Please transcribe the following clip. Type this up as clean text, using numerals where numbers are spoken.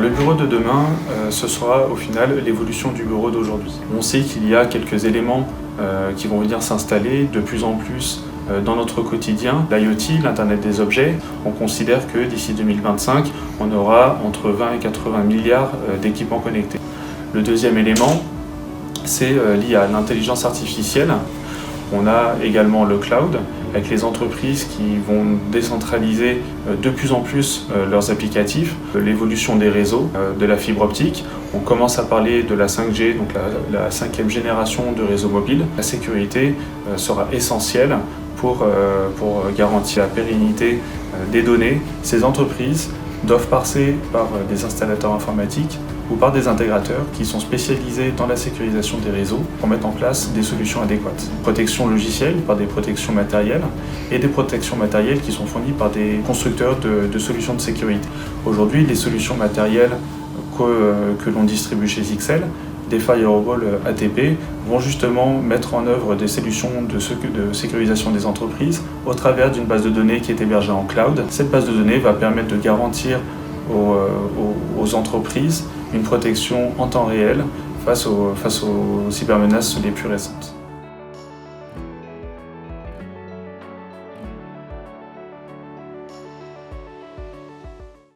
Le bureau de demain, ce sera au final l'évolution du bureau d'aujourd'hui. On sait qu'il y a quelques éléments qui vont venir s'installer de plus en plus dans notre quotidien. L'IoT, l'Internet des objets, on considère que d'ici 2025, on aura entre 20 et 80 milliards d'équipements connectés. Le deuxième élément, c'est l'IA, l'intelligence artificielle. On a également le cloud, avec les entreprises qui vont décentraliser de plus en plus leurs applicatifs, l'évolution des réseaux, de la fibre optique. On commence à parler de la 5G, donc la cinquième génération de réseaux mobiles. La sécurité sera essentielle pour garantir la pérennité des données. Ces entreprises doivent passer par des installateurs informatiques ou par des intégrateurs qui sont spécialisés dans la sécurisation des réseaux pour mettre en place des solutions adéquates. Protection logicielle par des protections matérielles et des protections matérielles qui sont fournies par des constructeurs de solutions de sécurité. Aujourd'hui, les solutions matérielles que l'on distribue chez XL, des firewalls ATP, vont justement mettre en œuvre des solutions de sécurisation des entreprises au travers d'une base de données qui est hébergée en cloud. Cette base de données va permettre de garantir aux entreprises une protection en temps réel face aux cybermenaces les plus récentes.